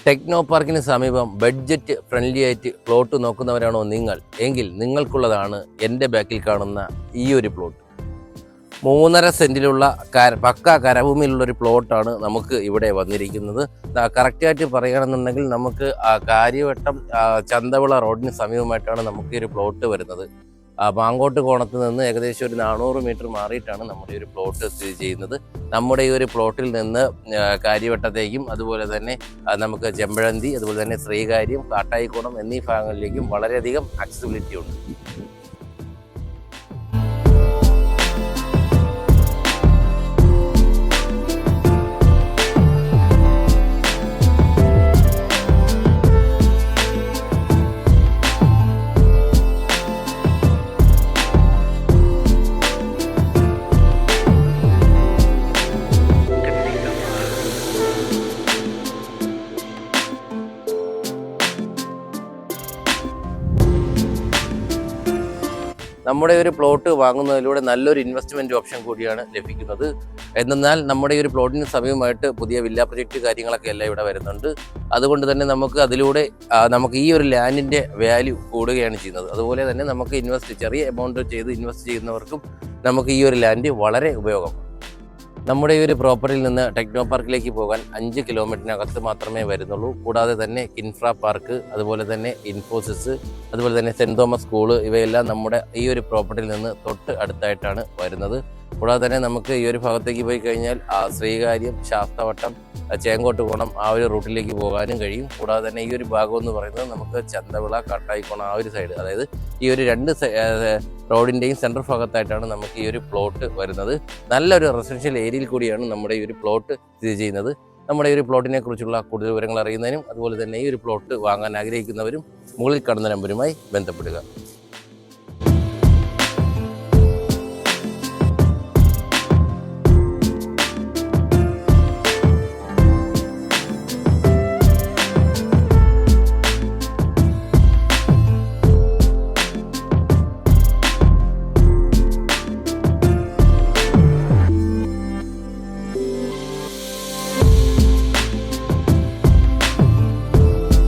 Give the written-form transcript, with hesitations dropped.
Techno പാർക്കിന് സമീപം budget friendly ആയിട്ട് plot നോക്കുന്നവരാണോ നിങ്ങൾ എങ്കിൽ നിങ്ങൾക്കുള്ളതാണ് എൻ്റെ ബാക്കിൽ കാണുന്ന ഈ ഒരു പ്ലോട്ട്. 3.5 സെൻറ്റിലുള്ള പക്ക കരഭൂമിയിലുള്ളൊരു പ്ലോട്ടാണ് നമുക്ക് ഇവിടെ വന്നിരിക്കുന്നത്. കറക്റ്റായിട്ട് പറയുകയാണെന്നുണ്ടെങ്കിൽ നമുക്ക് കാര്യവട്ടം ചന്തവിള റോഡിന് സമീപമായിട്ടാണ് നമുക്ക് ഈ ഒരു പ്ലോട്ട് വരുന്നത്. മാങ്കോട്ട് കോണത്ത് നിന്ന് ഏകദേശം ഒരു 400 മീറ്റർ മാറിയിട്ടാണ് നമ്മുടെ ഈ ഒരു പ്ലോട്ട് സ്ഥിതി ചെയ്യുന്നത്. നമ്മുടെ ഈ ഒരു പ്ലോട്ടിൽ നിന്ന് കാര്യവട്ടത്തേക്കും അതുപോലെ തന്നെ നമുക്ക് ചെമ്പഴന്തി, അതുപോലെ തന്നെ ശ്രീകാര്യം, കാട്ടായിക്കോണം എന്നീ ഭാഗങ്ങളിലേക്കും വളരെയധികം ആക്സസിബിലിറ്റി ഉണ്ട്. നമ്മുടെ ഒരു പ്ലോട്ട് വാങ്ങുന്നതിലൂടെ നല്ലൊരു ഇൻവെസ്റ്റ്മെൻറ്റ് ഓപ്ഷൻ കൂടിയാണ് ലഭിക്കുന്നത്. എന്നാൽ നമ്മുടെ ഈ ഒരു പ്ലോട്ടിന് സമീപമായിട്ട് പുതിയ വില്ല പ്രൊജക്റ്റ് കാര്യങ്ങളൊക്കെ എല്ലാം ഇവിടെ വരുന്നുണ്ട്. അതുകൊണ്ട് തന്നെ നമുക്ക് അതിലൂടെ നമുക്ക് ഈ ഒരു ലാൻഡിൻ്റെ വാല്യൂ കൂടുകയാണ് ചെയ്യുന്നത്. അതുപോലെ തന്നെ നമുക്ക് ചെറിയ എമൗണ്ട് ചെയ്ത് ഇൻവെസ്റ്റ് ചെയ്യുന്നവർക്കും നമുക്ക് ഈ ഒരു ലാൻഡ് വളരെ ഉപയോഗമാണ്. നമ്മുടെ ഈ ഒരു പ്രോപ്പർട്ടിയിൽ നിന്ന് ടെക്നോ പാർക്കിലേക്ക് പോകാൻ 5 കിലോമീറ്ററിനകത്ത് മാത്രമേ വരുന്നുള്ളൂ. കൂടാതെ തന്നെ കിൻഫ്ര പാർക്ക്, അതുപോലെ തന്നെ ഇൻഫോസിസ്, അതുപോലെ തന്നെ സെൻറ് തോമസ് സ്കൂള് ഇവയെല്ലാം നമ്മുടെ ഈ ഒരു പ്രോപ്പർട്ടിയിൽ നിന്ന് തൊട്ട് അടുത്തായിട്ടാണ് വരുന്നത്. കൂടാതെ തന്നെ നമുക്ക് ഈ ഒരു ഭാഗത്തേക്ക് പോയി കഴിഞ്ഞാൽ ശ്രീകാര്യം, ശാസ്തവട്ടം, ചേങ്കോട്ട് കോണം ആ ഒരു റൂട്ടിലേക്ക് പോകാനും കഴിയും. കൂടാതെ തന്നെ ഈ ഒരു ഭാഗം എന്ന് പറയുന്നത് നമുക്ക് ചന്തവിള, കാട്ടായിക്കോണം ആ ഒരു സൈഡ്, അതായത് ഈ ഒരു 2 റോഡിൻ്റെയും സെൻട്രൽ ഭാഗത്തായിട്ടാണ് നമുക്ക് ഈ ഒരു പ്ലോട്ട് വരുന്നത്. നല്ലൊരു റെസിഡൻഷ്യൽ ഏരിയയിൽ കൂടിയാണ് നമ്മുടെ ഈ ഒരു പ്ലോട്ട് സ്ഥിതി ചെയ്യുന്നത്. നമ്മുടെ ഈ ഒരു പ്ലോട്ടിനെ കുറിച്ചുള്ള കൂടുതൽ വിവരങ്ങൾ അറിയുന്നതിനും അതുപോലെ തന്നെ ഈ ഒരു പ്ലോട്ട് വാങ്ങാൻ ആഗ്രഹിക്കുന്നവരും മുകളിൽ കാണുന്ന നമ്പറുമായി ബന്ധപ്പെടുക.